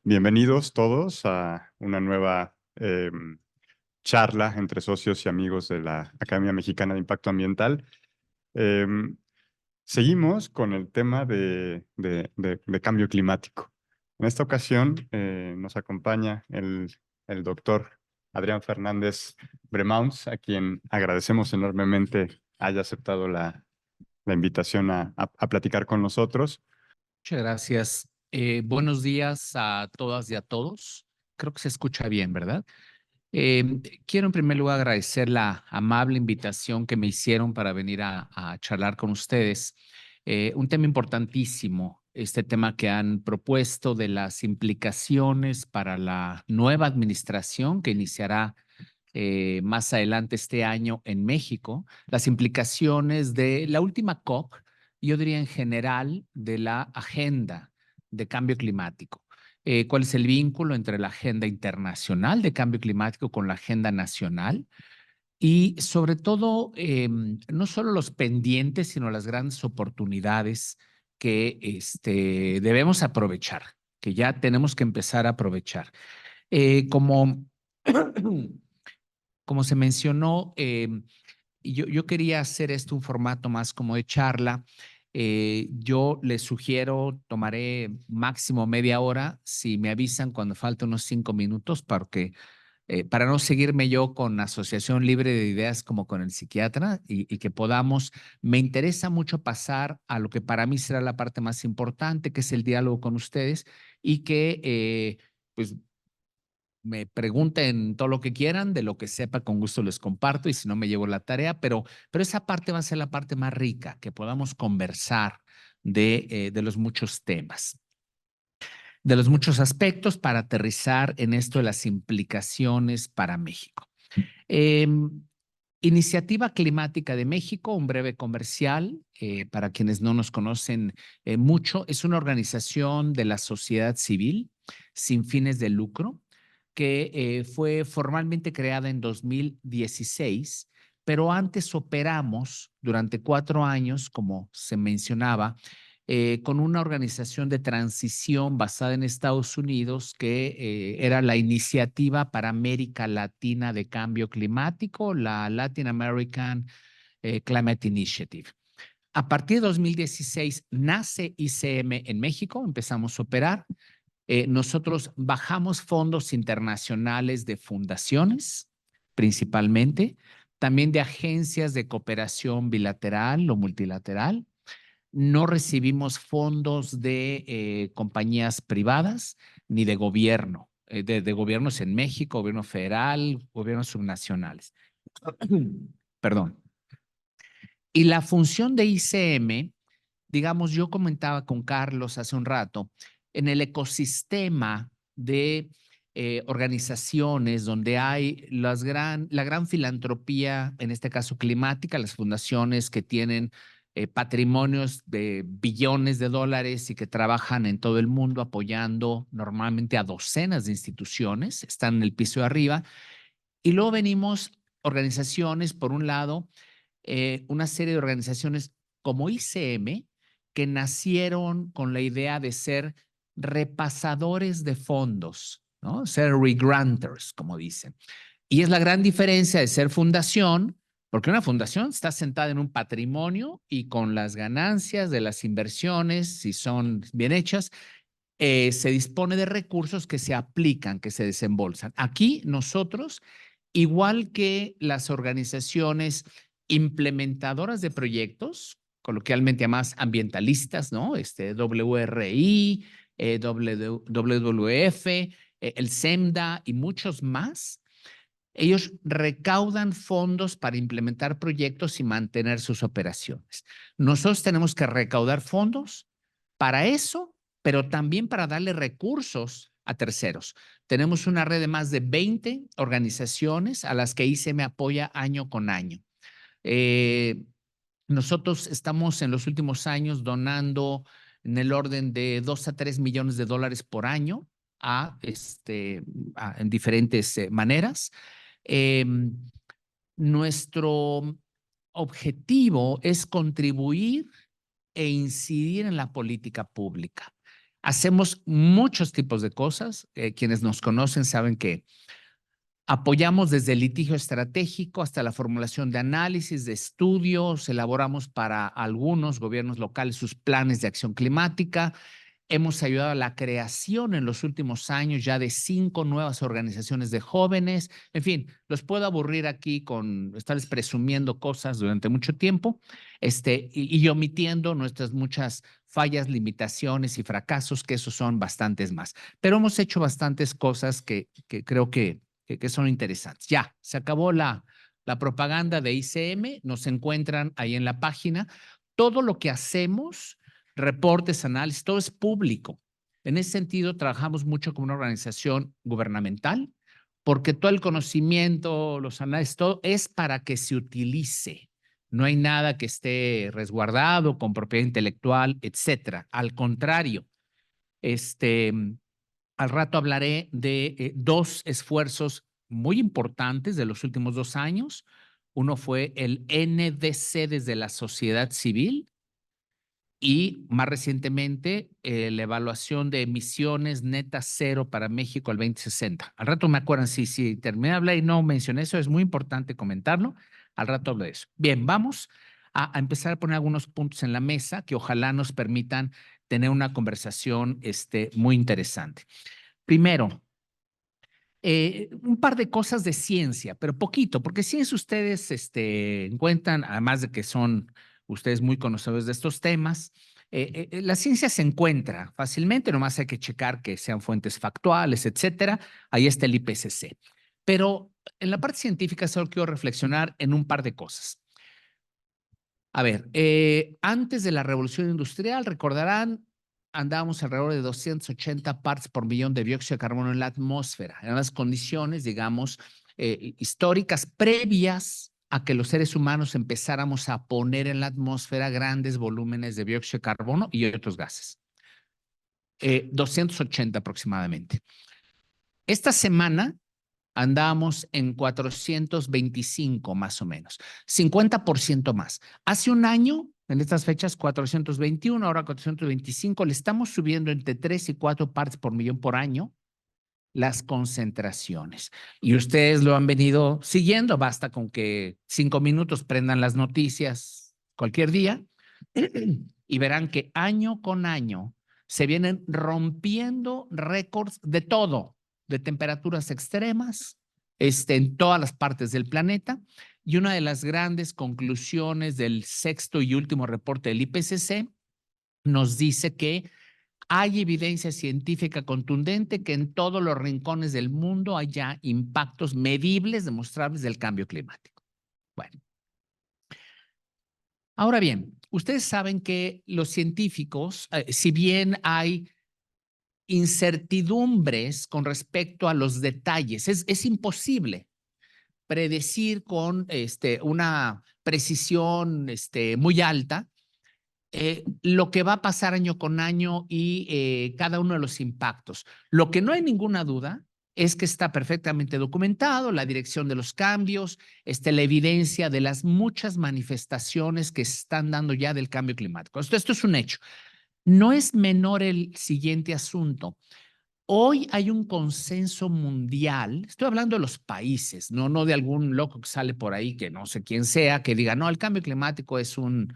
Bienvenidos todos a una nueva charla entre socios y amigos de la Academia Mexicana de Impacto Ambiental. Em, Seguimos con el tema de cambio climático. En esta ocasión nos acompaña el doctor Adrián Fernández Bremauns, a quien agradecemos enormemente haya aceptado la invitación a platicar con nosotros. Muchas gracias. Buenos días a todas y a todos. Creo que se escucha bien, ¿verdad? Quiero en primer lugar agradecer la amable invitación que me hicieron para venir a charlar con ustedes. Un tema importantísimo, este tema que han propuesto de las implicaciones para la nueva administración que iniciará más adelante este año en México, las implicaciones de la última COP, yo diría en general, de la agenda de cambio climático. ¿Cuál es el vínculo entre la agenda internacional de cambio climático con la agenda nacional? Y sobre todo, no solo los pendientes, sino las grandes oportunidades que debemos aprovechar, que ya tenemos que empezar a aprovechar. Como Como se mencionó, yo quería hacer esto un formato más como de charla. Yo les sugiero, tomaré máximo media hora, si me avisan cuando falten unos 5 minutos, para no seguirme yo con asociación libre de ideas como con el psiquiatra y que podamos, me interesa mucho pasar a lo que para mí será la parte más importante, que es el diálogo con ustedes y que pues me pregunten todo lo que quieran, de lo que sepa, con gusto les comparto y si no me llevo la tarea, pero esa parte va a ser la parte más rica, que podamos conversar de los muchos temas, de los muchos aspectos para aterrizar en esto de las implicaciones para México. Eh, Iniciativa Climática de México, un breve comercial, para quienes no nos conocen mucho, es una organización de la sociedad civil sin fines de lucro que fue formalmente creada en 2016, pero antes operamos durante 4 años, como se mencionaba, con una organización de transición basada en Estados Unidos que era la Iniciativa para América Latina de Cambio Climático, la Latin American Climate Initiative. A partir de 2016 nace ICM en México, empezamos a operar. Nosotros bajamos fondos internacionales de fundaciones, principalmente, también de agencias de cooperación bilateral o multilateral. No recibimos fondos de compañías privadas ni de gobierno, de gobiernos en México, gobierno federal, gobiernos subnacionales. Perdón. Y la función de ICM, digamos, yo comentaba con Carlos hace un rato, en el ecosistema de organizaciones donde hay la gran filantropía, en este caso climática, las fundaciones que tienen patrimonios de billones de dólares y que trabajan en todo el mundo apoyando normalmente a docenas de instituciones, están en el piso de arriba. Y luego venimos organizaciones, por un lado, una serie de organizaciones como ICM, que nacieron con la idea de ser repasadores de fondos, ¿no? Ser regranters, como dicen. Y es la gran diferencia de ser fundación, porque una fundación está sentada en un patrimonio y con las ganancias de las inversiones, si son bien hechas, se dispone de recursos que se aplican, que se desembolsan. Aquí nosotros, igual que las organizaciones implementadoras de proyectos, coloquialmente llamadas ambientalistas, ¿no? WRI, WWF, el SEMDA y muchos más, ellos recaudan fondos para implementar proyectos y mantener sus operaciones. Nosotros tenemos que recaudar fondos para eso, pero también para darle recursos a terceros. Tenemos una red de más de 20 organizaciones a las que ICM apoya año con año. Nosotros estamos en los últimos años donando en el orden de 2 a 3 millones de dólares por año en diferentes maneras. Eh, Nuestro objetivo es contribuir e incidir en la política pública. Hacemos muchos tipos de cosas. Quienes nos conocen saben que apoyamos desde el litigio estratégico hasta la formulación de análisis, de estudios, elaboramos para algunos gobiernos locales sus planes de acción climática. Hemos ayudado a la creación en los últimos años ya de 5 nuevas organizaciones de jóvenes. En fin, los puedo aburrir aquí con estarles presumiendo cosas durante mucho tiempo y omitiendo nuestras muchas fallas, limitaciones y fracasos, que esos son bastantes más. Pero hemos hecho bastantes cosas que creo que son interesantes. Ya, se acabó la propaganda de ICM, nos encuentran ahí en la página. Todo lo que hacemos, reportes, análisis, todo es público. En ese sentido, trabajamos mucho como una organización gubernamental, porque todo el conocimiento, los análisis, todo es para que se utilice. No hay nada que esté resguardado con propiedad intelectual, etcétera. Al contrario, al rato hablaré de 2 esfuerzos muy importantes de los últimos 2 años. Uno fue el NDC desde la sociedad civil y más recientemente la evaluación de emisiones netas cero para México al 2060. Al rato me acuerdan, si terminé de hablar y no mencioné eso, es muy importante comentarlo. Al rato hablo de eso. Bien, vamos a empezar a poner algunos puntos en la mesa que ojalá nos permitan tener una conversación muy interesante. Primero, un par de cosas de ciencia, pero poquito, porque ciencia ustedes encuentran, además de que son ustedes muy conocedores de estos temas, la ciencia se encuentra fácilmente, nomás hay que checar que sean fuentes factuales, etcétera. Ahí está el IPCC. Pero en la parte científica solo quiero reflexionar en un par de cosas. A ver, antes de la revolución industrial, recordarán, andábamos alrededor de 280 partes por millón de dióxido de carbono en la atmósfera. Eran las condiciones, digamos, históricas previas a que los seres humanos empezáramos a poner en la atmósfera grandes volúmenes de dióxido de carbono y otros gases. 280 aproximadamente. Esta semana andábamos en 425 más o menos, 50% más. Hace un año, en estas fechas, 421, ahora 425, le estamos subiendo entre 3 y 4 partes por millón por año las concentraciones. Y ustedes lo han venido siguiendo, basta con que 5 minutos prendan las noticias cualquier día y verán que año con año se vienen rompiendo récords de todo, de temperaturas extremas, en todas las partes del planeta. Y una de las grandes conclusiones del 6º y último reporte del IPCC nos dice que hay evidencia científica contundente que en todos los rincones del mundo haya impactos medibles, demostrables del cambio climático. Bueno. Ahora bien, ustedes saben que los científicos, si bien hay incertidumbres con respecto a los detalles, es imposible predecir con una precisión muy alta lo que va a pasar año con año y cada uno de los impactos. Lo que no hay ninguna duda es que está perfectamente documentado la dirección de los cambios, la evidencia de las muchas manifestaciones que se están dando ya del cambio climático. Esto es un hecho. No es menor el siguiente asunto. Hoy hay un consenso mundial, estoy hablando de los países, no de algún loco que sale por ahí, que no sé quién sea, que diga, no, el cambio climático es un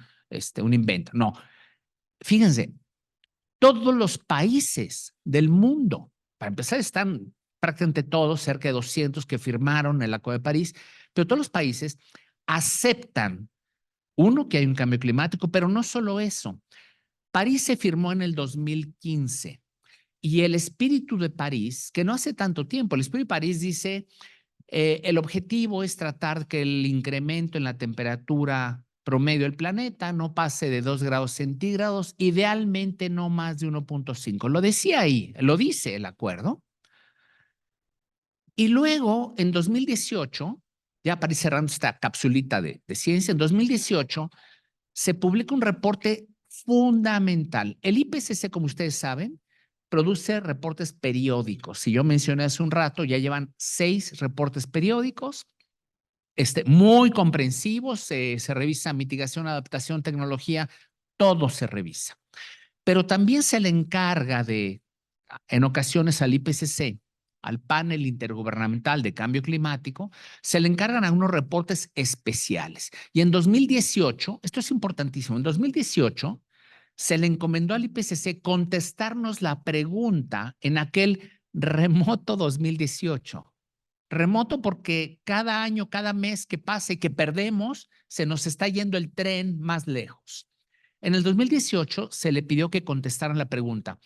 invento. No, fíjense, todos los países del mundo, para empezar, están prácticamente todos, cerca de 200 que firmaron el Acuerdo de París, pero todos los países aceptan, uno, que hay un cambio climático, pero no solo eso. París se firmó en el 2015 y el espíritu de París, que no hace tanto tiempo, el espíritu de París dice, el objetivo es tratar que el incremento en la temperatura promedio del planeta no pase de 2 grados centígrados, idealmente no más de 1.5. Lo decía ahí, lo dice el acuerdo. Y luego, en 2018, ya para ir cerrando esta capsulita de ciencia, en 2018 se publica un reporte fundamental. El IPCC, como ustedes saben, produce reportes periódicos. Si yo mencioné hace un rato, ya llevan 6 reportes periódicos, muy comprensivos, se revisa mitigación, adaptación, tecnología, todo se revisa. pero también se le encarga en ocasiones al IPCC, al panel intergubernamental de cambio climático, se le encargan a unos reportes especiales. Y en 2018, esto es importantísimo, en 2018 se le encomendó al IPCC contestarnos la pregunta en aquel remoto 2018. Remoto porque cada año, cada mes que pasa y que perdemos, se nos está yendo el tren más lejos. En el 2018 se le pidió que contestaran la pregunta: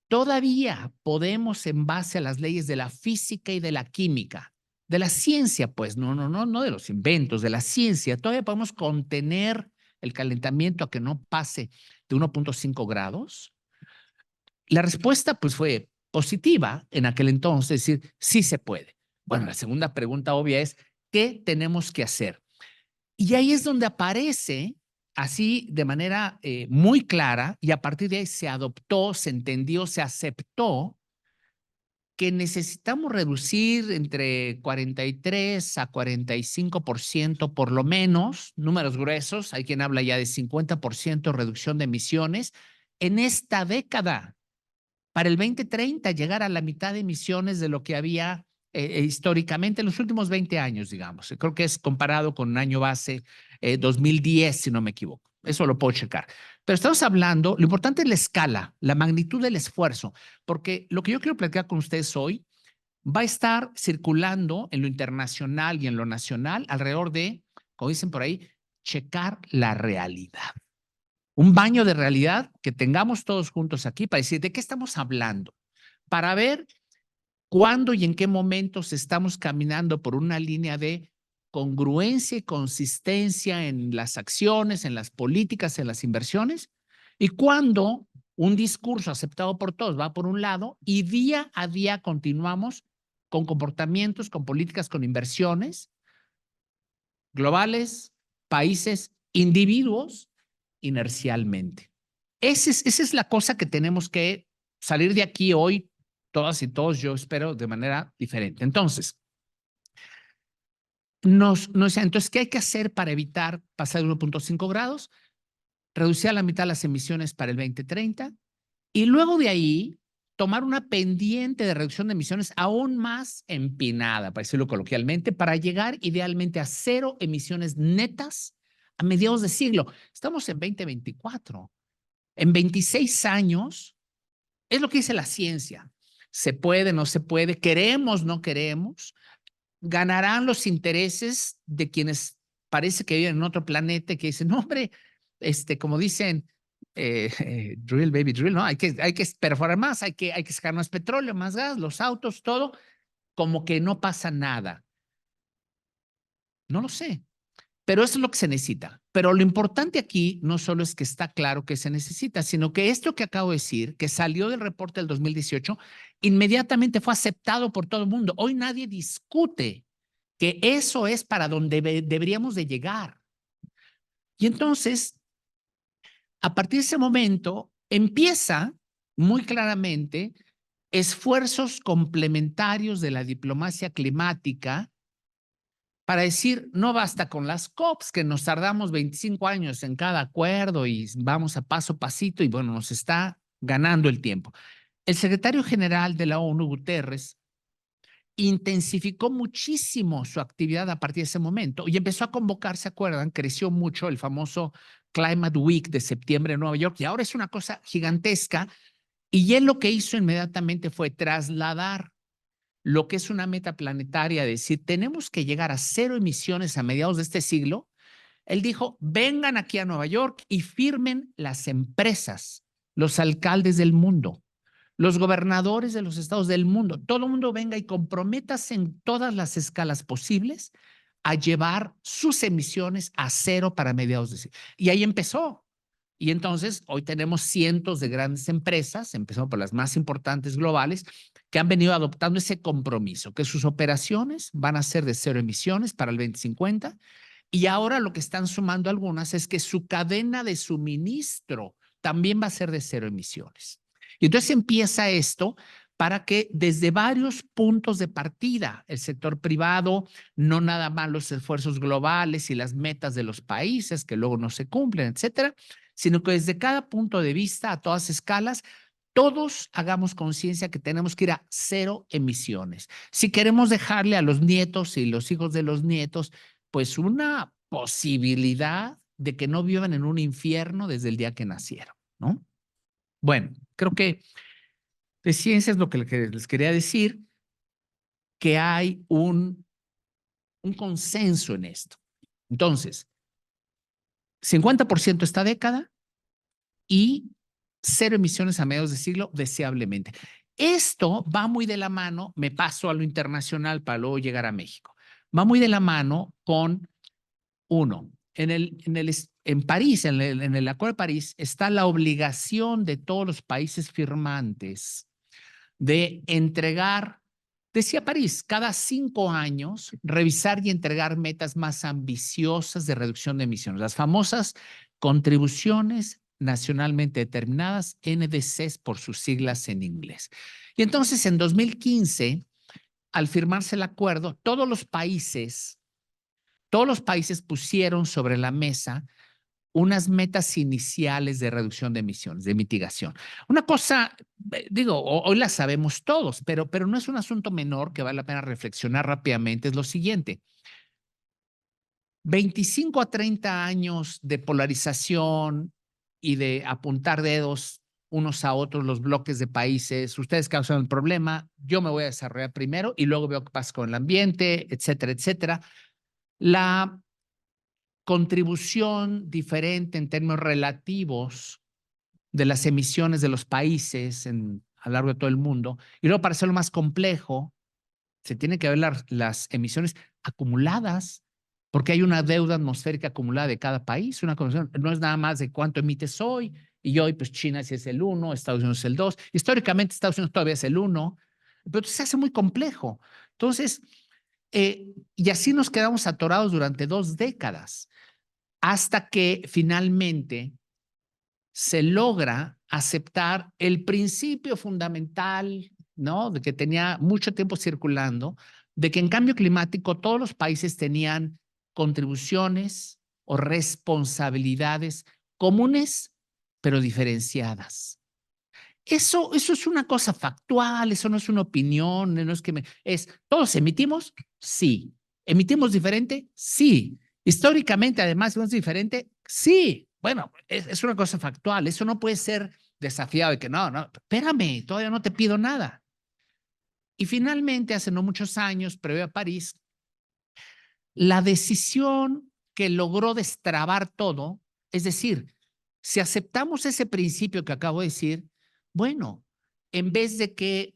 ¿todavía podemos, en base a las leyes de la física y de la química, de la ciencia, pues, no de los inventos, de la ciencia, todavía podemos contener el calentamiento a que no pase de 1.5 grados? La respuesta, pues, fue positiva en aquel entonces, es decir, sí se puede. Bueno, la segunda pregunta obvia es, ¿qué tenemos que hacer? Y ahí es donde aparece así de manera muy clara, y a partir de ahí se adoptó, se entendió, se aceptó que necesitamos reducir entre 43 a 45% por lo menos, números gruesos, hay quien habla ya de 50% reducción de emisiones en esta década. Para el 2030 llegar a la mitad de emisiones de lo que había históricamente en los últimos 20 años, digamos. Creo que es comparado con un año base 2010, si no me equivoco. Eso lo puedo checar. Pero estamos hablando, lo importante es la escala, la magnitud del esfuerzo, porque lo que yo quiero platicar con ustedes hoy va a estar circulando en lo internacional y en lo nacional alrededor de, como dicen por ahí, checar la realidad. Un baño de realidad que tengamos todos juntos aquí para decir de qué estamos hablando, para ver cuándo y en qué momentos estamos caminando por una línea de congruencia y consistencia en las acciones, en las políticas, en las inversiones, y cuándo un discurso aceptado por todos va por un lado y día a día continuamos con comportamientos, con políticas, con inversiones globales, países, individuos, inercialmente. Esa es la cosa que tenemos que salir de aquí hoy, todas y todos, yo espero, de manera diferente. Entonces, entonces, ¿qué hay que hacer para evitar pasar de 1.5 grados? Reducir a la mitad las emisiones para el 2030 y luego de ahí tomar una pendiente de reducción de emisiones aún más empinada, para decirlo coloquialmente, para llegar idealmente a cero emisiones netas a mediados de siglo. Estamos en 2024. En 26 años, es lo que dice la ciencia. Se puede, no se puede, queremos, no queremos. Ganarán los intereses de quienes parece que viven en otro planeta, que dicen, no, hombre, como dicen, drill, baby, drill, ¿no? Hay que perforar más, hay que sacar más petróleo, más gas, los autos, todo, como que no pasa nada. No lo sé, pero eso es lo que se necesita. Pero lo importante aquí no solo es que está claro que se necesita, sino que esto que acabo de decir, que salió del reporte del 2018, inmediatamente fue aceptado por todo el mundo. Hoy nadie discute que eso es para donde deberíamos de llegar. Y entonces, a partir de ese momento, empieza muy claramente esfuerzos complementarios de la diplomacia climática para decir, no basta con las COPs, que nos tardamos 25 años en cada acuerdo y vamos a paso a pasito y bueno, nos está ganando el tiempo. El secretario general de la ONU, Guterres, intensificó muchísimo su actividad a partir de ese momento y empezó a convocar, ¿se acuerdan? Creció mucho el famoso Climate Week de septiembre en Nueva York y ahora es una cosa gigantesca y él lo que hizo inmediatamente fue trasladar lo que es una meta planetaria, decir, tenemos que llegar a cero emisiones a mediados de este siglo. Él dijo, vengan aquí a Nueva York y firmen las empresas, los alcaldes del mundo, los gobernadores de los estados del mundo, todo el mundo venga y comprométase en todas las escalas posibles a llevar sus emisiones a cero para mediados de siglo. Y ahí empezó. Y entonces hoy tenemos cientos de grandes empresas, empezando por las más importantes globales, que han venido adoptando ese compromiso, que sus operaciones van a ser de cero emisiones para el 2050. Y ahora lo que están sumando algunas es que su cadena de suministro también va a ser de cero emisiones. Y entonces empieza esto para que desde varios puntos de partida, el sector privado, no nada más los esfuerzos globales y las metas de los países que luego no se cumplen, etcétera, sino que desde cada punto de vista, a todas escalas, todos hagamos conciencia que tenemos que ir a cero emisiones. Si queremos dejarle a los nietos y los hijos de los nietos, pues una posibilidad de que no vivan en un infierno desde el día que nacieron, ¿no? Bueno, creo que de ciencia es lo que les quería decir, que hay un consenso en esto. Entonces, 50% esta década y cero emisiones a mediados de siglo, deseablemente. Esto va muy de la mano, me paso a lo internacional para luego llegar a México. Va muy de la mano con uno. En París, en el Acuerdo de París, está la obligación de todos los países firmantes de entregar, decía París, cada 5 años, revisar y entregar metas más ambiciosas de reducción de emisiones, las famosas contribuciones nacionalmente determinadas, NDCs por sus siglas en inglés. Y entonces, en 2015, al firmarse el acuerdo, todos los países pusieron sobre la mesa unas metas iniciales de reducción de emisiones, de mitigación. Una cosa, digo, hoy la sabemos todos, pero no es un asunto menor que vale la pena reflexionar rápidamente, es lo siguiente. 25 a 30 años de polarización y de apuntar dedos unos a otros los bloques de países, ustedes causan el problema, yo me voy a desarrollar primero y luego veo qué pasa con el ambiente, etcétera, etcétera. La contribución diferente en términos relativos de las emisiones de los países a lo largo de todo el mundo. Y luego, para hacerlo más complejo, se tienen que ver las emisiones acumuladas, porque hay una deuda atmosférica acumulada de cada país. Una condición no es nada más de cuánto emites hoy, y hoy, pues China sí es el 1, Estados Unidos es el 2. Históricamente, Estados Unidos todavía es el 1, pero se hace muy complejo. Entonces, y así nos quedamos atorados durante 2 décadas, hasta que finalmente se logra aceptar el principio fundamental, ¿no? De que tenía mucho tiempo circulando, de que en cambio climático todos los países tenían contribuciones o responsabilidades comunes, pero diferenciadas. Eso es una cosa factual, eso no es una opinión, no es que ¿todos emitimos? Sí. ¿Emitimos diferente? Sí. Históricamente, además, ¿es diferente? Sí. Bueno, es una cosa factual, eso no puede ser desafiado de que no, espérame, todavía no te pido nada. Y finalmente, hace no muchos años, previo a París, la decisión que logró destrabar todo, es decir, si aceptamos ese principio que acabo de decir, bueno, en vez de que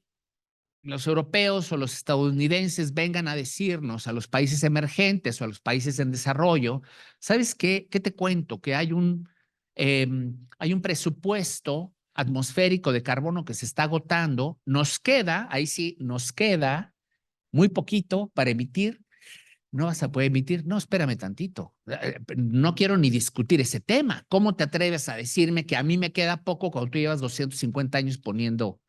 los europeos o los estadounidenses vengan a decirnos a los países emergentes o a los países en desarrollo, ¿sabes qué? ¿Qué te cuento? Que hay un presupuesto atmosférico de carbono que se está agotando, nos queda, ahí sí, nos queda muy poquito para emitir. No vas a poder emitir. No, espérame tantito. No quiero ni discutir ese tema. ¿Cómo te atreves a decirme que a mí me queda poco cuando tú llevas 250 años poniendo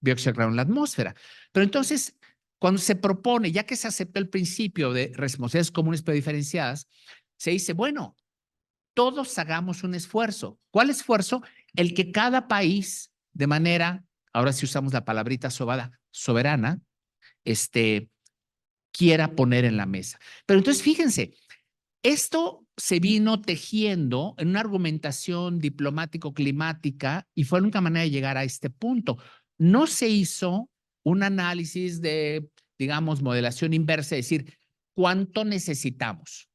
dióxido de carbono en la atmósfera? Pero entonces, cuando se propone, ya que se aceptó el principio de responsabilidades comunes pero diferenciadas, se dice, bueno, todos hagamos un esfuerzo. ¿Cuál esfuerzo? El que cada país, de manera, ahora sí usamos la palabrita soberana, quiera poner en la mesa. Pero entonces, fíjense, esto se vino tejiendo en una argumentación diplomático-climática y fue la única manera de llegar a este punto. No se hizo un análisis de, digamos, modelación inversa, es decir, ¿cuánto necesitamos?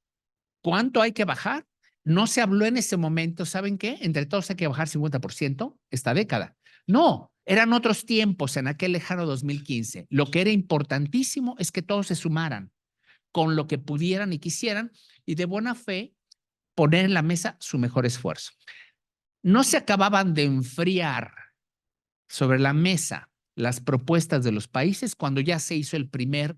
¿Cuánto hay que bajar? No se habló en ese momento, ¿saben qué? Entre todos hay que bajar 50% esta década. No, eran otros tiempos en aquel lejano 2015. Lo que era importantísimo es que todos se sumaran con lo que pudieran y quisieran y de buena fe poner en la mesa su mejor esfuerzo. No se acababan de enfriar sobre la mesa las propuestas de los países cuando ya se hizo el primer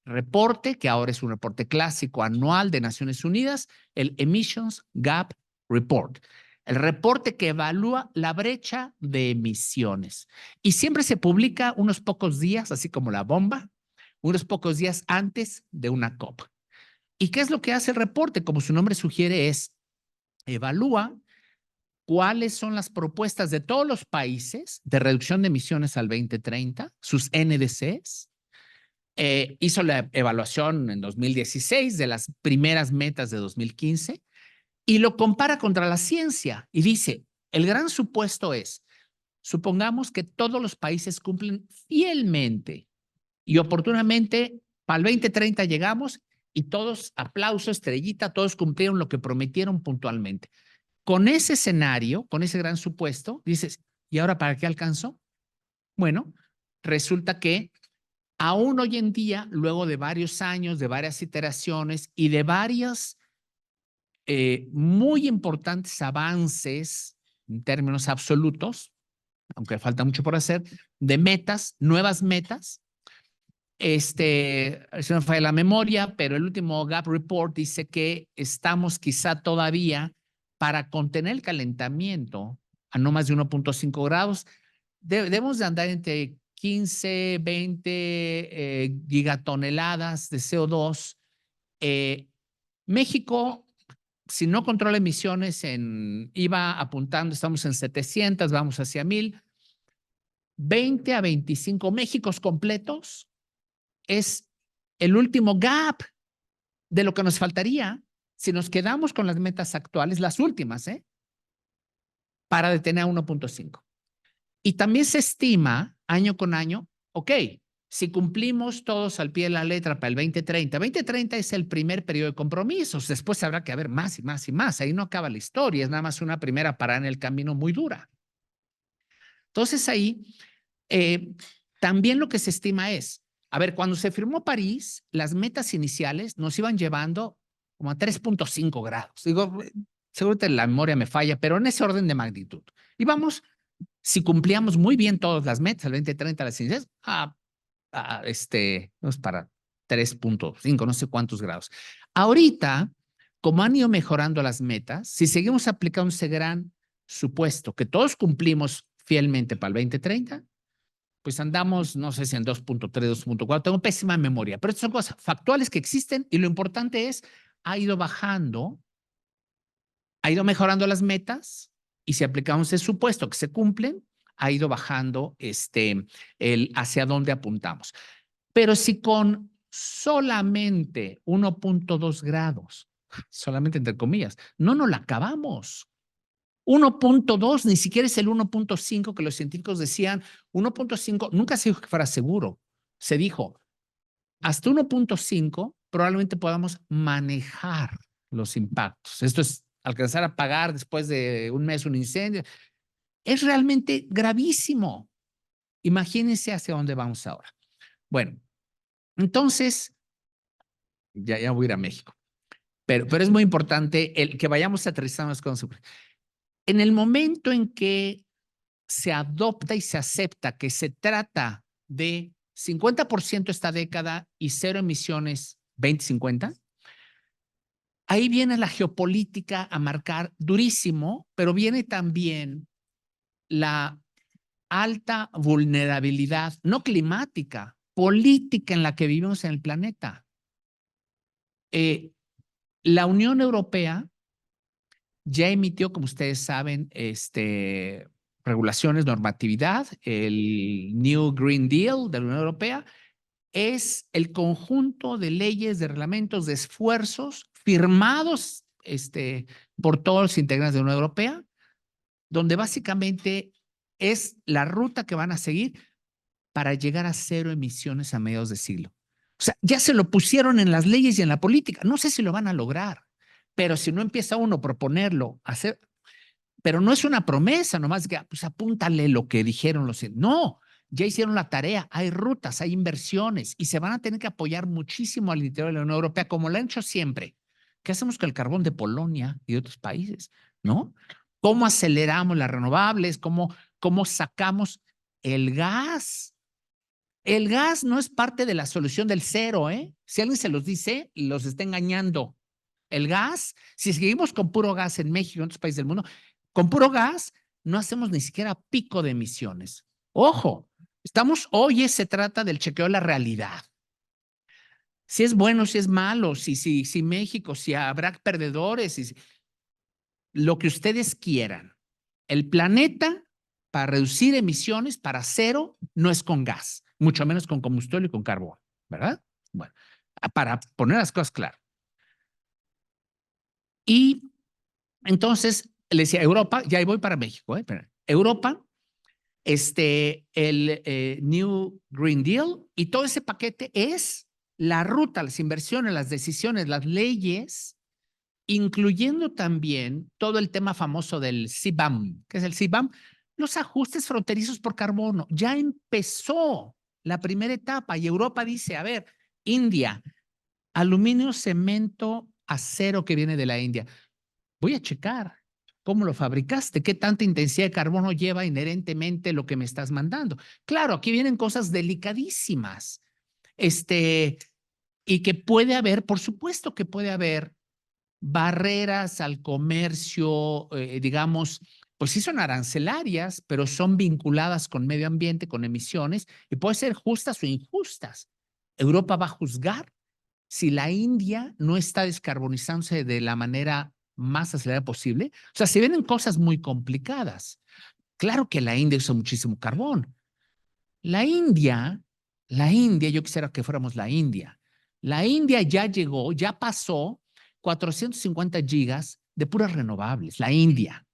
reporte, que ahora es un reporte clásico anual de Naciones Unidas, el Emissions Gap Report. El reporte que evalúa la brecha de emisiones. Y siempre se publica unos pocos días, así como la bomba, unos pocos días antes de una COP. ¿Y qué es lo que hace el reporte? Como su nombre sugiere, evalúa cuáles son las propuestas de todos los países de reducción de emisiones al 2030, sus NDCs. Hizo la evaluación en 2016 de las primeras metas de 2015 y lo compara contra la ciencia y dice, el gran supuesto es, supongamos que todos los países cumplen fielmente y oportunamente para el 2030 llegamos y todos, aplauso, estrellita, todos cumplieron lo que prometieron puntualmente. Con ese escenario, con ese gran supuesto, dices, ¿y ahora para qué alcanzó? Bueno, resulta que aún hoy en día, luego de varios años, de varias iteraciones y de varios muy importantes avances en términos absolutos, aunque falta mucho por hacer, de metas, nuevas metas. Se me falla la memoria, pero el último Gap Report dice que estamos quizá todavía para contener el calentamiento a no más de 1.5 grados. Debemos de andar entre 15, 20 gigatoneladas de CO2. México, si no controla emisiones, iba apuntando, estamos en 700, vamos hacia 1000. 20 a 25 Méxicos completos es el último gap de lo que nos faltaría si nos quedamos con las metas actuales, las últimas, para detener a 1.5. Y también se estima año con año, ok, si cumplimos todos al pie de la letra para el 2030, 2030 es el primer periodo de compromisos, después habrá que haber más y más y más, ahí no acaba la historia, es nada más una primera parada en el camino muy dura. Entonces ahí también lo que se estima es, a ver, cuando se firmó París, las metas iniciales nos iban llevando como a 3.5 grados. Digo, seguramente la memoria me falla, pero en ese orden de magnitud. Íbamos, si cumplíamos muy bien todas las metas, el 2030, las iniciales, no es para 3.5, no sé cuántos grados. Ahorita, como han ido mejorando las metas, si seguimos aplicando ese gran supuesto que todos cumplimos fielmente para el 2030, pues andamos, no sé si en 2.3, 2.4, tengo pésima memoria, pero estas son cosas factuales que existen y lo importante es, ha ido bajando, ha ido mejorando las metas y si aplicamos ese supuesto que se cumplen, ha ido bajando hacia dónde apuntamos. Pero si con solamente 1.2 grados, solamente entre comillas, no nos la acabamos. 1.2, ni siquiera es el 1.5 que los científicos decían. 1.5, nunca se dijo que fuera seguro. Se dijo, hasta 1.5 probablemente podamos manejar los impactos. Esto es alcanzar a pagar después de un mes un incendio. Es realmente gravísimo. Imagínense hacia dónde vamos ahora. Bueno, entonces, ya voy a ir a México. Pero es muy importante el que vayamos aterrizando las cosas. En el momento en que se adopta y se acepta que se trata de 50% esta década y cero emisiones 2050, ahí viene la geopolítica a marcar durísimo, pero viene también la alta vulnerabilidad, no climática, política en la que vivimos en el planeta. La Unión Europea ya emitió, como ustedes saben, regulaciones, normatividad. El New Green Deal de la Unión Europea es el conjunto de leyes, de reglamentos, de esfuerzos firmados por todos los integrantes de la Unión Europea, donde básicamente es la ruta que van a seguir para llegar a cero emisiones a mediados de siglo. O sea, ya se lo pusieron en las leyes y en la política. No sé si lo van a lograr, pero si no empieza uno a proponerlo, hacer, pero no es una promesa, nomás que pues apúntale lo que dijeron los. No, ya hicieron la tarea, hay rutas, hay inversiones y se van a tener que apoyar muchísimo al interior de la Unión Europea, como lo han hecho siempre. ¿Qué hacemos con el carbón de Polonia y de otros países? ¿No? ¿Cómo aceleramos las renovables? ¿Cómo sacamos el gas? El gas no es parte de la solución del cero, ¿eh? Si alguien se los dice, los está engañando. El gas, si seguimos con puro gas en México y en otros países del mundo, con puro gas no hacemos ni siquiera pico de emisiones. Ojo, hoy se trata del chequeo de la realidad. Si es bueno, si es malo, si México, si habrá perdedores, lo que ustedes quieran. El planeta, para reducir emisiones, para cero, no es con gas, mucho menos con combustible y con carbón, ¿verdad? Bueno, para poner las cosas claras. Y entonces le decía, Europa, ya voy para México, Europa, el New Green Deal y todo ese paquete es la ruta, las inversiones, las decisiones, las leyes, incluyendo también todo el tema famoso del CBAM. ¿Qué es el CBAM? Los ajustes fronterizos por carbono. Ya empezó la primera etapa y Europa dice, a ver, India, aluminio, cemento, acero que viene de la India. Voy a checar cómo lo fabricaste, qué tanta intensidad de carbono lleva inherentemente lo que me estás mandando. Claro, aquí vienen cosas delicadísimas. Y que puede haber, por supuesto que puede haber barreras al comercio, digamos, pues sí son arancelarias, pero son vinculadas con medio ambiente, con emisiones, y pueden ser justas o injustas. Europa va a juzgar si la India no está descarbonizándose de la manera más acelerada posible. O sea, se vienen cosas muy complicadas. Claro que la India usa muchísimo carbón. La India, yo quisiera que fuéramos la India. La India ya llegó, ya pasó 450 gigas de puras renovables. La India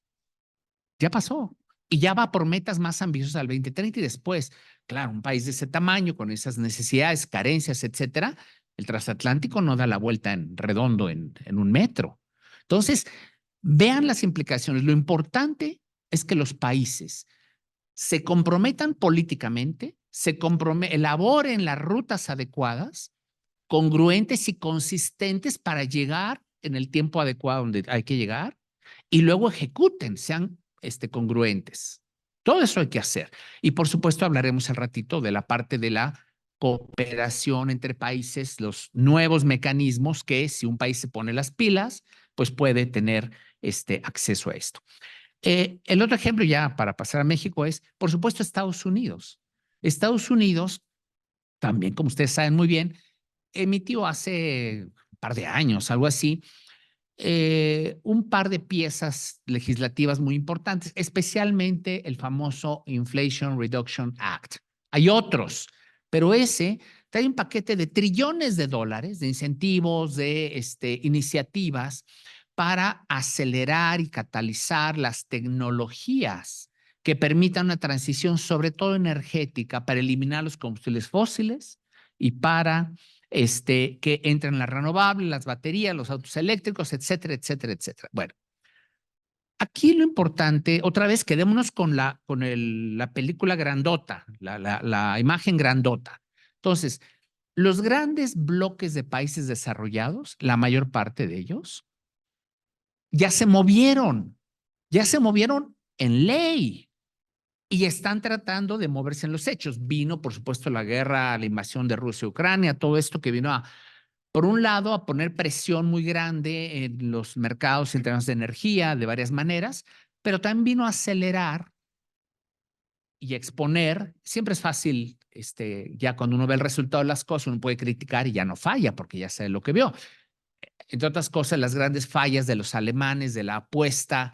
ya pasó y ya va por metas más ambiciosas al 2030 y después. Claro, un país de ese tamaño, con esas necesidades, carencias, etcétera, el transatlántico no da la vuelta en redondo en un metro. Entonces, vean las implicaciones. Lo importante es que los países se comprometan políticamente, elaboren las rutas adecuadas, congruentes y consistentes para llegar en el tiempo adecuado donde hay que llegar y luego ejecuten, sean congruentes. Todo eso hay que hacer. Y por supuesto hablaremos al ratito de la parte de la cooperación entre países, los nuevos mecanismos que si un país se pone las pilas, pues puede tener acceso a esto. El otro ejemplo ya para pasar a México es, por supuesto, Estados Unidos. Estados Unidos, también como ustedes saben muy bien, emitió hace un par de años, algo así, un par de piezas legislativas muy importantes, especialmente el famoso Inflation Reduction Act. Hay otros, pero ese trae un paquete de trillones de dólares de incentivos, de iniciativas para acelerar y catalizar las tecnologías que permitan una transición, sobre todo energética, para eliminar los combustibles fósiles y para que entren las renovables, las baterías, los autos eléctricos, etcétera, etcétera, etcétera. Bueno, aquí lo importante, otra vez quedémonos con la película grandota, la imagen grandota. Entonces, los grandes bloques de países desarrollados, la mayor parte de ellos, ya se movieron en ley y están tratando de moverse en los hechos. Vino, por supuesto, la guerra, la invasión de Rusia y Ucrania, todo esto que vino por un lado, a poner presión muy grande en los mercados en términos de energía de varias maneras, pero también vino a acelerar y exponer. Siempre es fácil, ya cuando uno ve el resultado de las cosas, uno puede criticar y ya no falla porque ya sabe lo que vio. Entre otras cosas, las grandes fallas de los alemanes, de la apuesta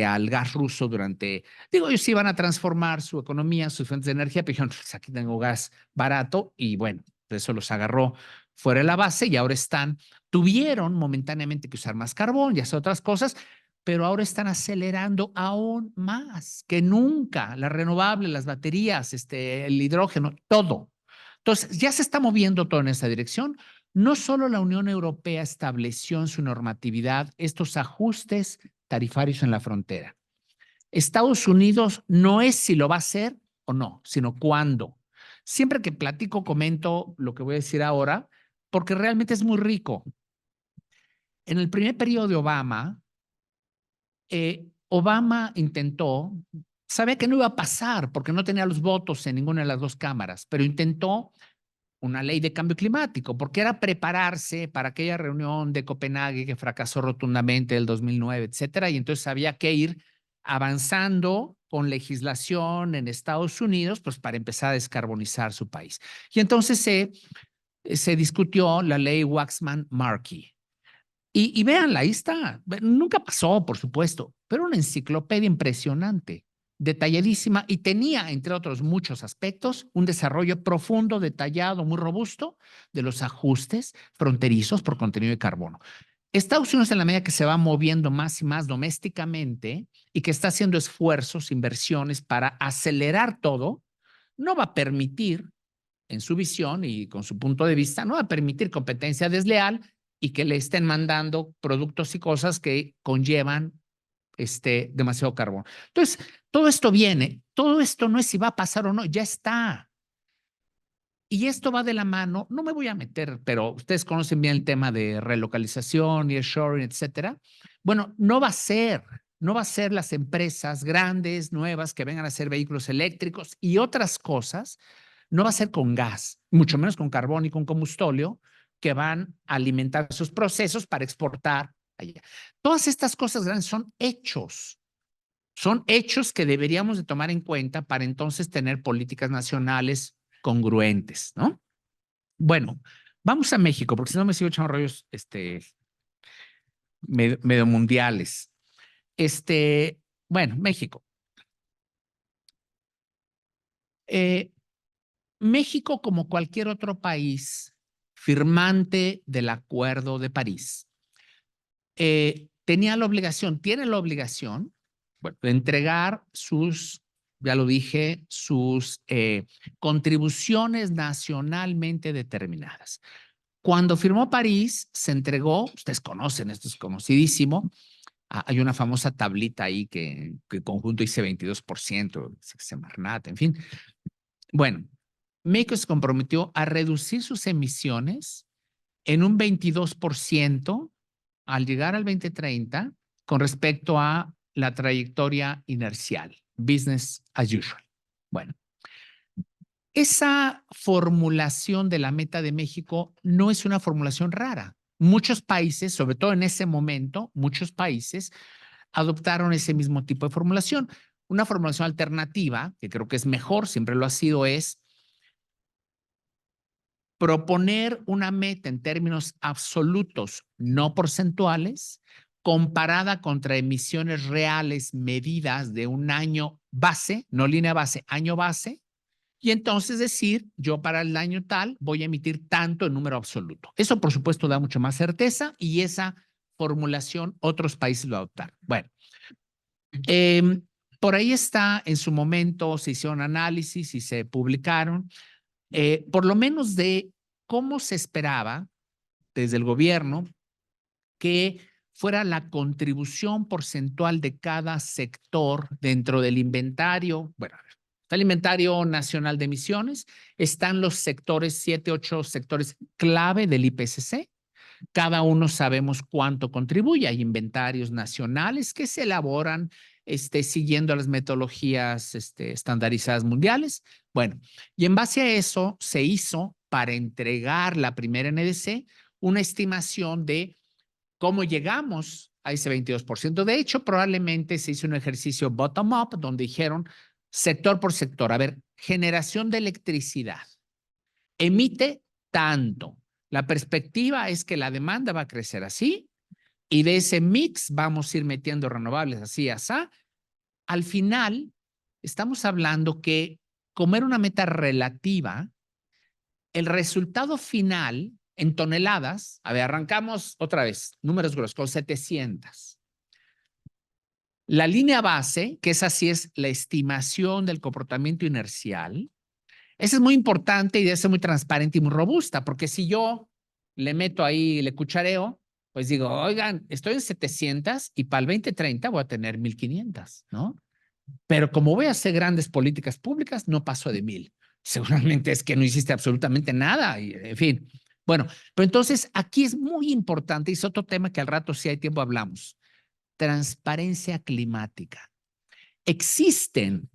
al gas ruso durante, digo, ellos iban a transformar su economía, sus fuentes de energía, pero dijeron, pues aquí tengo gas barato y bueno, eso los agarró fuera de la base y ahora tuvieron momentáneamente que usar más carbón y hacer otras cosas, pero ahora están acelerando aún más que nunca las renovables, las baterías, el hidrógeno, todo. Entonces, ya se está moviendo todo en esa dirección. No solo la Unión Europea estableció en su normatividad estos ajustes tarifarios en la frontera. Estados Unidos no es si lo va a hacer o no, sino cuándo. Siempre que platico, comento lo que voy a decir ahora, porque realmente es muy rico. En el primer periodo de Obama, Obama sabía que no iba a pasar porque no tenía los votos en ninguna de las dos cámaras, pero intentó una ley de cambio climático, porque era prepararse para aquella reunión de Copenhague que fracasó rotundamente el 2009, etcétera, y entonces había que ir avanzando con legislación en Estados Unidos, pues para empezar a descarbonizar su país. Y entonces se discutió la ley Waxman-Markey. Y véanla, ahí está. Nunca pasó, por supuesto, pero una enciclopedia impresionante, detalladísima y tenía, entre otros muchos aspectos, un desarrollo profundo, detallado, muy robusto de los ajustes fronterizos por contenido de carbono. Estados Unidos, en la medida que se va moviendo más y más domésticamente y que está haciendo esfuerzos, inversiones para acelerar todo, no va a permitir, en su visión y con su punto de vista, no va a permitir competencia desleal y que le estén mandando productos y cosas que conllevan demasiado carbono. Entonces, todo esto viene, todo esto no es si va a pasar o no, ya está. Y esto va de la mano, no me voy a meter, pero ustedes conocen bien el tema de relocalización, nearshoring, etcétera. Bueno, no va a ser las empresas grandes, nuevas, que vengan a hacer vehículos eléctricos y otras cosas, no va a ser con gas, mucho menos con carbón y con combustóleo, que van a alimentar sus procesos para exportar allá. Todas estas cosas grandes son hechos que deberíamos de tomar en cuenta para entonces tener políticas nacionales congruentes, ¿no? Bueno, vamos a México, porque si no me sigo echando rollos medio mundiales. Bueno, México. México, como cualquier otro país firmante del Acuerdo de París, tenía la obligación, tiene la obligación, bueno, de entregar sus, ya lo dije, sus contribuciones nacionalmente determinadas. Cuando firmó París, se entregó, ustedes conocen, esto es conocidísimo, hay una famosa tablita ahí que conjunto dice 22%, Semarnat, en fin. Bueno, México se comprometió a reducir sus emisiones en un 22% al llegar al 2030 con respecto a la trayectoria inercial, business as usual. Bueno, esa formulación de la meta de México no es una formulación rara. Muchos países, sobre todo en ese momento, muchos países adoptaron ese mismo tipo de formulación. Una formulación alternativa, que creo que es mejor, siempre lo ha sido, es proponer una meta en términos absolutos, no porcentuales, comparada contra emisiones reales medidas de un año base, no línea base, año base, y entonces decir, yo para el año tal voy a emitir tanto en número absoluto. Eso, por supuesto, da mucho más certeza y esa formulación otros países lo adoptaron. Bueno, por ahí está, en su momento se hicieron análisis y se publicaron, por lo menos de cómo se esperaba desde el gobierno que fuera la contribución porcentual de cada sector dentro del inventario. Bueno, está el inventario nacional de emisiones, están los sectores, 7, 8 sectores clave del IPCC. Cada uno sabemos cuánto contribuye. Hay inventarios nacionales que se elaboran siguiendo las metodologías estandarizadas mundiales. Bueno, y en base a eso se hizo para entregar la primera NDC una estimación de cómo llegamos a ese 22%. De hecho, probablemente se hizo un ejercicio bottom-up donde dijeron sector por sector, a ver, generación de electricidad, emite tanto. La perspectiva es que la demanda va a crecer así y de ese mix vamos a ir metiendo renovables así, así. Al final, estamos hablando que como era una meta relativa, el resultado final en toneladas, a ver, arrancamos otra vez, números gruesos, con 700. La línea base, que esa sí es la estimación del comportamiento inercial, esa es muy importante y debe ser muy transparente y muy robusta, porque si yo le meto ahí, le cuchareo, pues digo, oigan, estoy en 700 y para el 2030 voy a tener 1500, ¿no? Pero como voy a hacer grandes políticas públicas, no paso de 1000. Seguramente es que no hiciste absolutamente nada, y, en fin. Bueno, pero entonces aquí es muy importante, y es otro tema que al rato, si hay tiempo, hablamos. Transparencia climática. Existen,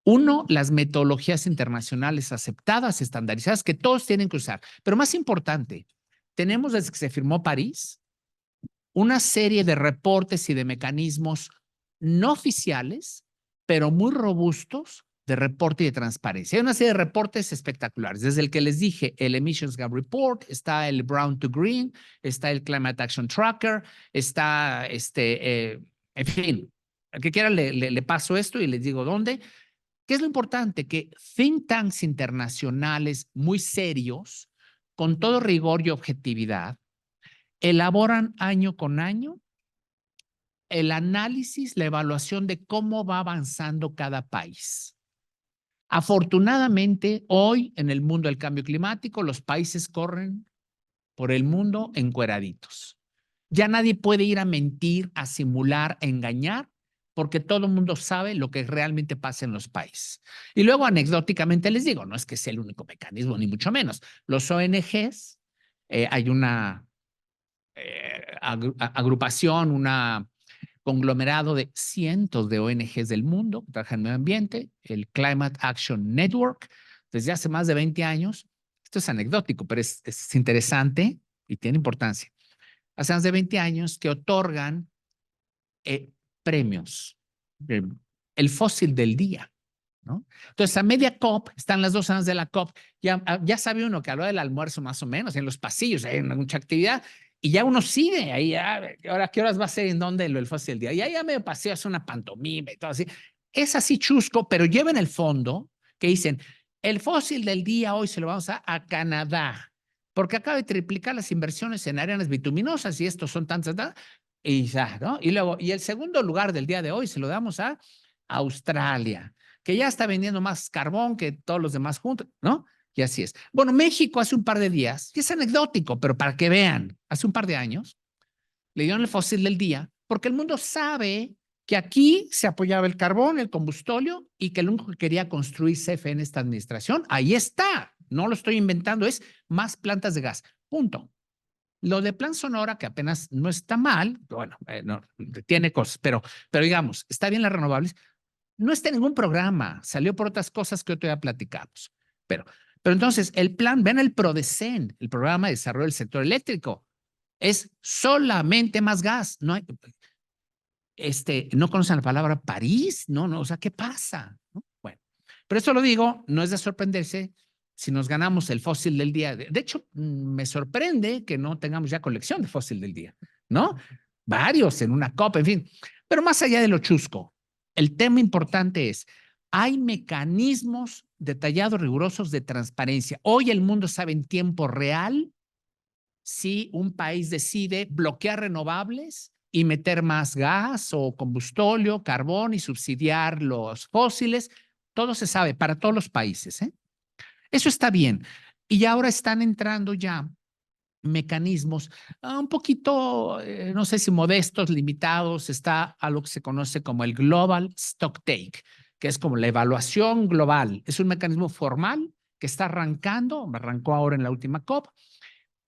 uno, las metodologías internacionales aceptadas, estandarizadas, que todos tienen que usar. Pero más importante, tenemos desde que se firmó París una serie de reportes y de mecanismos no oficiales, pero muy robustos de reporte y de transparencia. Hay una serie de reportes espectaculares, desde el que les dije, el Emissions Gap Report, está el Brown to Green, está el Climate Action Tracker, está en fin, al que quiera le paso esto y les digo dónde. ¿Qué es lo importante? Que think tanks internacionales muy serios, con todo rigor y objetividad, elaboran año con año el análisis, la evaluación de cómo va avanzando cada país. Afortunadamente, hoy en el mundo del cambio climático, los países corren por el mundo encueraditos. Ya nadie puede ir a mentir, a simular, a engañar, porque todo el mundo sabe lo que realmente pasa en los países. Y luego, anecdóticamente les digo, no es que sea el único mecanismo, ni mucho menos. Los ONGs, hay una agrupación, una conglomerado de cientos de ONGs del mundo que trabajan en medio ambiente, el Climate Action Network, desde hace más de 20 años. Esto es anecdótico, pero es interesante y tiene importancia. Hace más de 20 años que otorgan premios, el fósil del día, ¿no? Entonces, a media COP, están las 2 semanas de la COP, ya sabe uno que a lo del almuerzo más o menos, en los pasillos hay mucha actividad, y ya uno sigue ahí, ahora, ¿qué horas va a ser en dónde el fósil del día? Ya medio paseo, hace una pantomima y todo así. Es así chusco, pero lleva en el fondo que dicen, el fósil del día hoy se lo vamos a Canadá, porque acaba de triplicar las inversiones en arenas bituminosas y estos son tantas, y ya, ¿no? Y luego, y el segundo lugar del día de hoy se lo damos a Australia, que ya está vendiendo más carbón que todos los demás juntos, ¿no? Y así es. Bueno, México hace un par de días, y es anecdótico, pero para que vean, hace un par de años, le dieron el fósil del día, porque el mundo sabe que aquí se apoyaba el carbón, el combustóleo, y que el único que quería construir CFE en esta administración, ahí está, no lo estoy inventando, es más plantas de gas, punto. Lo de Plan Sonora, que apenas no está mal, bueno, no, tiene cosas, pero digamos, está bien las renovables, no está en ningún programa, salió por otras cosas que otro día platicamos. Pero entonces, el plan, ven el PRODECEN, el Programa de Desarrollo del Sector Eléctrico, es solamente más gas. No hay, no conocen la palabra París, no, o sea, ¿qué pasa? ¿No? Bueno, pero esto lo digo, no es de sorprenderse si nos ganamos el fósil del día. De hecho, me sorprende que no tengamos ya colección de fósil del día, ¿no? Varios en una copa, en fin. Pero más allá de lo chusco, el tema importante es, hay mecanismos detallados, rigurosos de transparencia. Hoy el mundo sabe en tiempo real si un país decide bloquear renovables y meter más gas o combustóleo, carbón y subsidiar los fósiles. Todo se sabe para todos los países, ¿eh? Eso está bien. Y ahora están entrando ya mecanismos un poquito, no sé si modestos, limitados, está a lo que se conoce como el Global Stocktake, que es como la evaluación global. Es un mecanismo formal que está arrancó ahora en la última COP,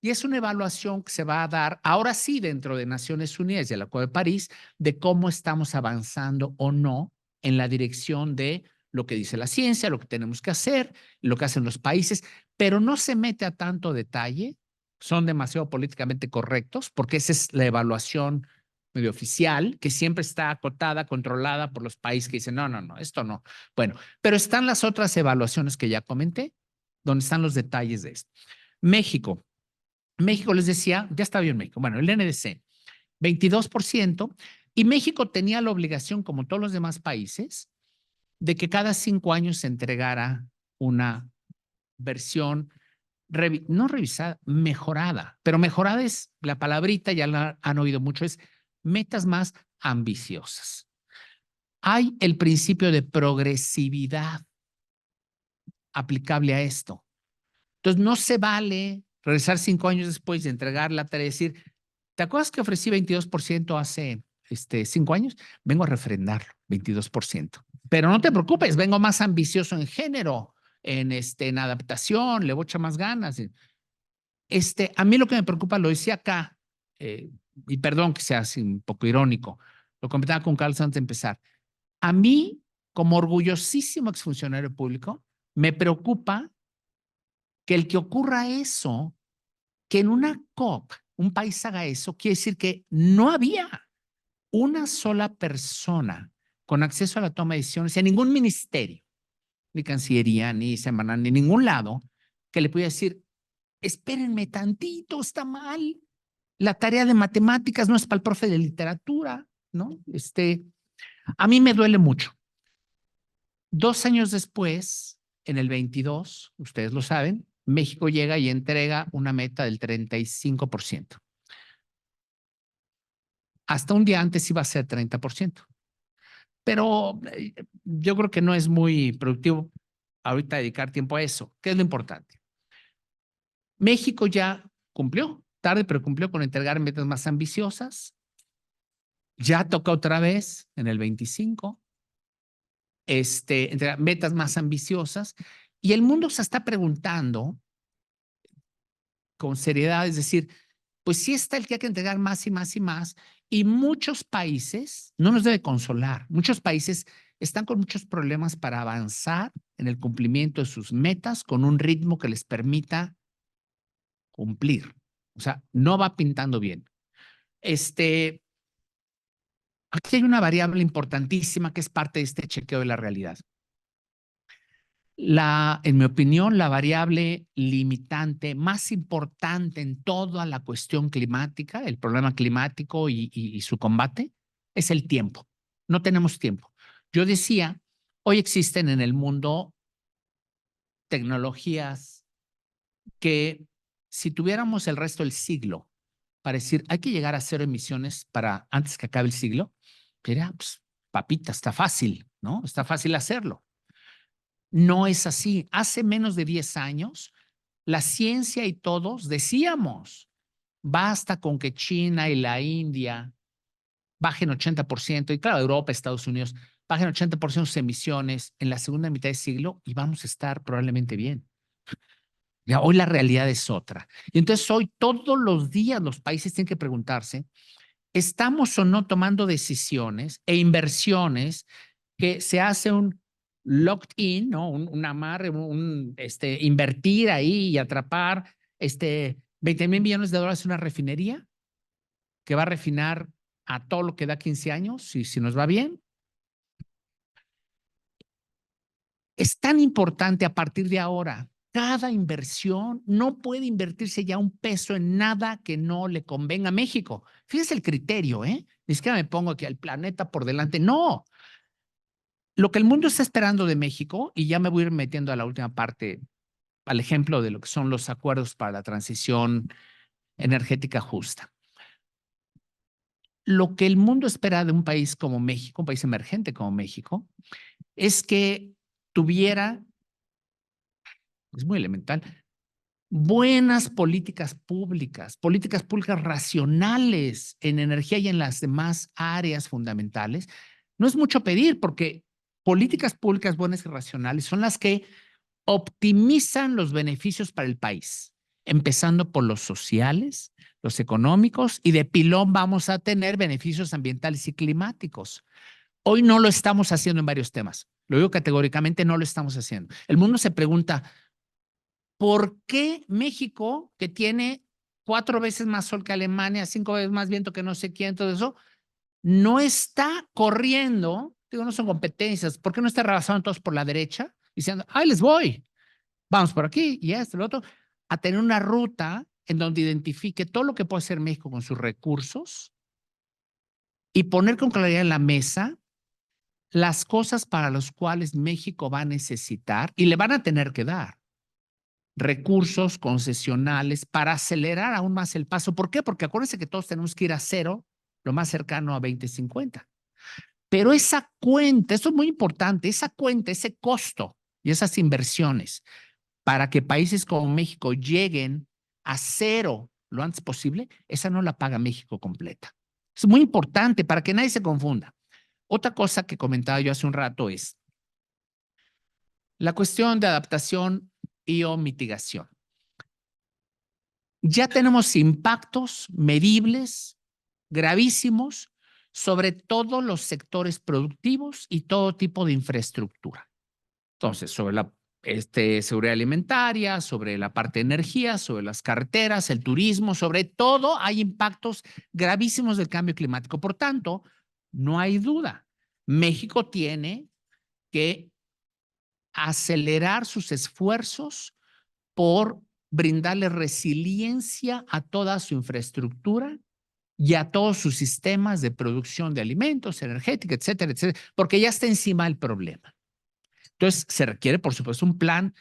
y es una evaluación que se va a dar ahora sí dentro de Naciones Unidas y el Acuerdo de París de cómo estamos avanzando o no en la dirección de lo que dice la ciencia, lo que tenemos que hacer, lo que hacen los países, pero no se mete a tanto detalle, son demasiado políticamente correctos, porque esa es la evaluación medio oficial, que siempre está acotada, controlada por los países que dicen, no, esto no. Bueno, pero están las otras evaluaciones que ya comenté, donde están los detalles de esto. México les decía, ya está bien México, bueno, el NDC, 22%, y México tenía la obligación, como todos los demás países, de que cada 5 años se entregara una versión, no revisada, mejorada, pero mejorada es la palabrita, ya la han oído mucho, es metas más ambiciosas. Hay el principio de progresividad aplicable a esto. Entonces, no se vale regresar 5 años después y entregar la tarea y decir, ¿te acuerdas que ofrecí 22% hace 5 años? Vengo a refrendarlo, 22%. Pero no te preocupes, vengo más ambicioso en género, en adaptación, le voy a echar más ganas. A mí lo que me preocupa, lo decía acá, y perdón que sea así un poco irónico, lo comentaba con Carlos antes de empezar. A mí, como orgullosísimo exfuncionario público, me preocupa que el que ocurra eso, que en una COP un país haga eso, quiere decir que no había una sola persona con acceso a la toma de decisiones en ningún ministerio, ni Cancillería, ni Semana, ni ningún lado que le pudiera decir, espérenme tantito, está mal. La tarea de matemáticas no es para el profe de literatura, ¿no? A mí me duele mucho. 2 años después, en el 22, ustedes lo saben, México llega y entrega una meta del 35%. Hasta un día antes iba a ser 30%. Pero yo creo que no es muy productivo ahorita dedicar tiempo a eso. ¿Qué es lo importante? México ya cumplió, tarde, pero cumplió con entregar metas más ambiciosas. Ya toca otra vez en el 25, entregar metas más ambiciosas. Y el mundo se está preguntando con seriedad, es decir, pues sí está el que hay que entregar más y más y más. Y muchos países, no nos debe consolar, muchos países están con muchos problemas para avanzar en el cumplimiento de sus metas con un ritmo que les permita cumplir. O sea, no va pintando bien. Aquí hay una variable importantísima que es parte de este chequeo de la realidad. En mi opinión, la variable limitante más importante en toda la cuestión climática, el problema climático y su combate, es el tiempo. No tenemos tiempo. Yo decía, hoy existen en el mundo tecnologías que si tuviéramos el resto del siglo para decir, hay que llegar a 0 emisiones para antes que acabe el siglo, diría, pues, papita, está fácil, ¿no? Está fácil hacerlo. No es así. Hace menos de 10 años, la ciencia y todos decíamos, basta con que China y la India bajen 80%, y claro, Europa, Estados Unidos, bajen 80% sus emisiones en la segunda mitad del siglo y vamos a estar probablemente bien. Ya, hoy la realidad es otra. Y entonces hoy todos los días los países tienen que preguntarse, ¿estamos o no tomando decisiones e inversiones que se hace un locked in, ¿no? Un amarre, invertir ahí y atrapar 20 mil millones de dólares en una refinería que va a refinar a todo lo que da 15 años y si nos va bien? Es tan importante a partir de ahora. Cada inversión no puede invertirse ya un peso en nada que no le convenga a México. Fíjense el criterio, ¿eh? Ni siquiera me pongo aquí al planeta por delante. No. Lo que el mundo está esperando de México, y ya me voy a ir metiendo a la última parte, al ejemplo de lo que son los acuerdos para la transición energética justa. Lo que el mundo espera de un país como México, un país emergente como México, es que tuviera, es muy elemental, buenas políticas públicas racionales en energía y en las demás áreas fundamentales. No es mucho pedir porque políticas públicas buenas y racionales son las que optimizan los beneficios para el país, empezando por los sociales, los económicos y de pilón vamos a tener beneficios ambientales y climáticos. Hoy no lo estamos haciendo en varios temas. Lo digo categóricamente, no lo estamos haciendo. El mundo se pregunta, ¿por qué México, que tiene 4 veces más sol que Alemania, 5 veces más viento que no sé quién, todo eso, no está corriendo? Digo, no son competencias. ¿Por qué no está rebasando todos por la derecha? Diciendo, ¡ay, les voy! Vamos por aquí y lo otro, a tener una ruta en donde identifique todo lo que puede hacer México con sus recursos y poner con claridad en la mesa las cosas para las cuales México va a necesitar y le van a tener que dar recursos concesionales para acelerar aún más el paso. ¿Por qué? Porque acuérdense que todos tenemos que ir a cero, lo más cercano a 2050. Pero esa cuenta, esto es muy importante, esa cuenta, ese costo y esas inversiones para que países como México lleguen a cero lo antes posible, esa no la paga México completa. Es muy importante para que nadie se confunda. Otra cosa que comentaba yo hace un rato es la cuestión de adaptación y o mitigación. Ya tenemos impactos medibles, gravísimos, sobre todos los sectores productivos y todo tipo de infraestructura. Entonces, sobre la seguridad alimentaria, sobre la parte de energía, sobre las carreteras, el turismo, sobre todo hay impactos gravísimos del cambio climático. Por tanto, no hay duda, México tiene que acelerar sus esfuerzos por brindarle resiliencia a toda su infraestructura y a todos sus sistemas de producción de alimentos, energética, etcétera, etcétera, porque ya está encima del problema. Entonces, se requiere, por supuesto, un plan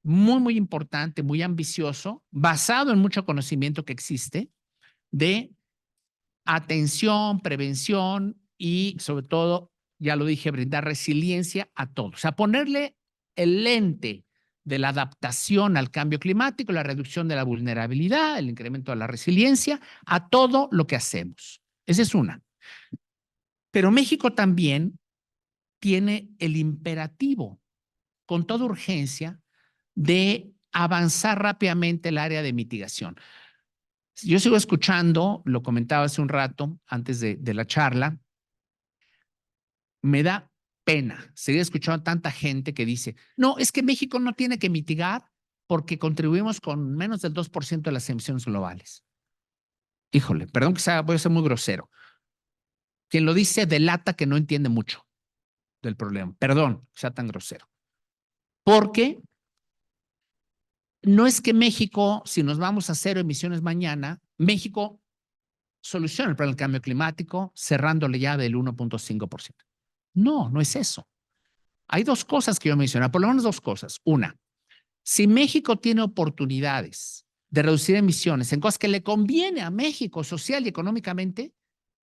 muy, muy importante, muy ambicioso, basado en mucho conocimiento que existe, de atención, prevención y, sobre todo, ya lo dije, brindar resiliencia a todos. O sea, ponerle el lente de la adaptación al cambio climático, la reducción de la vulnerabilidad, el incremento de la resiliencia a todo lo que hacemos. Esa es una. Pero México también tiene el imperativo, con toda urgencia, de avanzar rápidamente el área de mitigación. Yo sigo escuchando, lo comentaba hace un rato antes de la charla, me da pena seguir escuchando a tanta gente que dice, no, es que México no tiene que mitigar porque contribuimos con menos del 2% de las emisiones globales. Híjole, perdón que voy a ser muy grosero. Quien lo dice delata que no entiende mucho del problema. Perdón que sea tan grosero. Porque no es que México, si nos vamos a cero emisiones mañana, México soluciona el problema del cambio climático cerrándole ya del 1.5%. No, no es eso. Hay dos cosas que yo mencioné, por lo menos dos cosas. Una, si México tiene oportunidades de reducir emisiones en cosas que le conviene a México social y económicamente,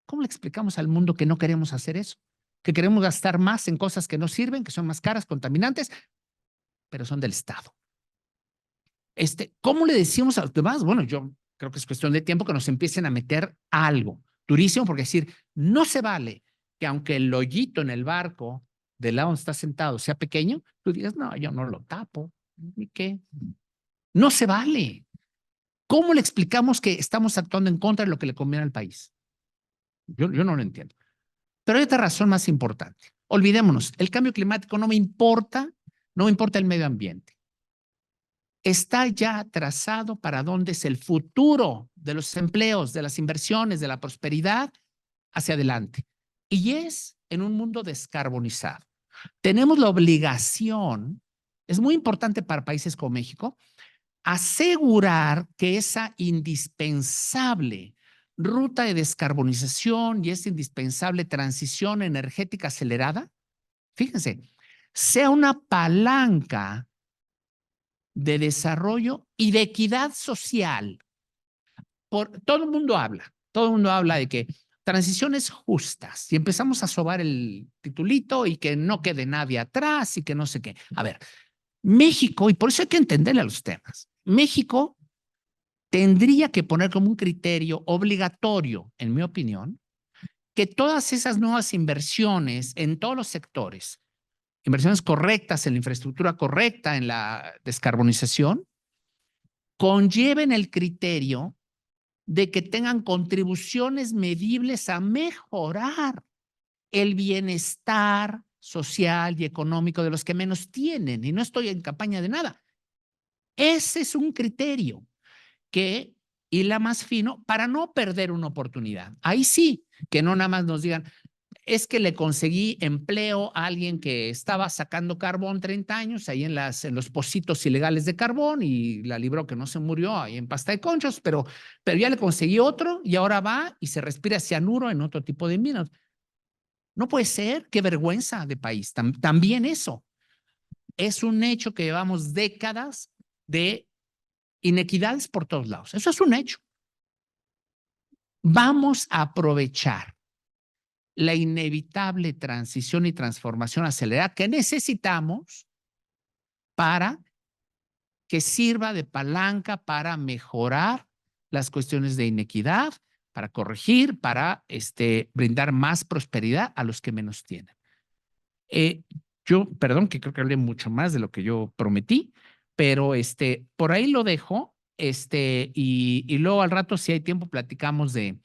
¿cómo le explicamos al mundo que no queremos hacer eso? Que queremos gastar más en cosas que no sirven, que son más caras, contaminantes, pero son del Estado. ¿Cómo le decimos a los demás? Bueno, yo creo que es cuestión de tiempo que nos empiecen a meter algo durísimo, porque decir, no se vale que aunque el hoyito en el barco del lado donde está sentado sea pequeño, tú digas, no, yo no lo tapo, ¿y qué? No se vale. ¿Cómo le explicamos que estamos actuando en contra de lo que le conviene al país? Yo no lo entiendo. Pero hay otra razón más importante. Olvidémonos, el cambio climático no me importa el medio ambiente. Está ya trazado para dónde es el futuro de los empleos, de las inversiones, de la prosperidad hacia adelante. Y es en un mundo descarbonizado. Tenemos la obligación, es muy importante para países como México, asegurar que esa indispensable ruta de descarbonización y esa indispensable transición energética acelerada, fíjense, sea una palanca de desarrollo y de equidad social. Todo el mundo habla de que transiciones justas y empezamos a sobar el titulito y que no quede nadie atrás y que no sé qué. A ver, México, y por eso hay que entenderle a los temas, México tendría que poner como un criterio obligatorio, en mi opinión, que todas esas nuevas inversiones en todos los sectores, inversiones correctas en la infraestructura correcta, en la descarbonización, conlleven el criterio de que tengan contribuciones medibles a mejorar el bienestar social y económico de los que menos tienen. Y no estoy en campaña de nada. Ese es un criterio que hila más fino para no perder una oportunidad. Ahí sí, que no nada más nos digan, es que le conseguí empleo a alguien que estaba sacando carbón 30 años ahí en los pocitos ilegales de carbón y la libró que no se murió ahí en Pasta de Conchos, pero ya le conseguí otro y ahora va y se respira cianuro en otro tipo de minas. No puede ser, qué vergüenza de país. También eso es un hecho que llevamos décadas de inequidades por todos lados. Eso es un hecho. Vamos a aprovechar la inevitable transición y transformación acelerada que necesitamos para que sirva de palanca para mejorar las cuestiones de inequidad, para corregir, para brindar más prosperidad a los que menos tienen. Perdón, que creo que hablé mucho más de lo que yo prometí, pero por ahí lo dejo, y luego al rato, si hay tiempo, platicamos del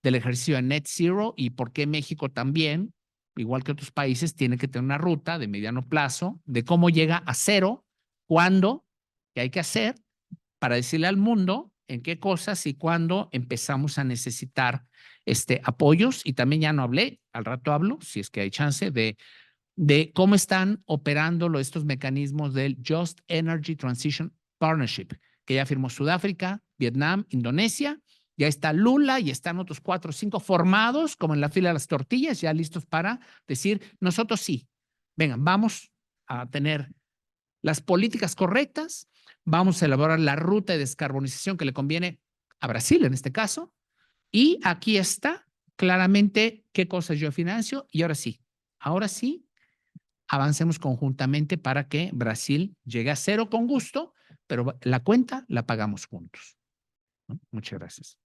ejercicio de Net Zero y por qué México también, igual que otros países, tiene que tener una ruta de mediano plazo de cómo llega a cero, cuándo, qué hay que hacer para decirle al mundo en qué cosas y cuándo empezamos a necesitar apoyos. Y también ya no hablé, al rato hablo, si es que hay chance, de de cómo están operando estos mecanismos del Just Energy Transition Partnership, que ya firmó Sudáfrica, Vietnam, Indonesia. Ya está Lula y están otros 4 o 5 formados, como en la fila de las tortillas, ya listos para decir, nosotros sí, vengan, vamos a tener las políticas correctas, vamos a elaborar la ruta de descarbonización que le conviene a Brasil en este caso, y aquí está claramente qué cosas yo financio, y ahora sí, avancemos conjuntamente para que Brasil llegue a cero con gusto, pero la cuenta la pagamos juntos, ¿no? Muchas gracias.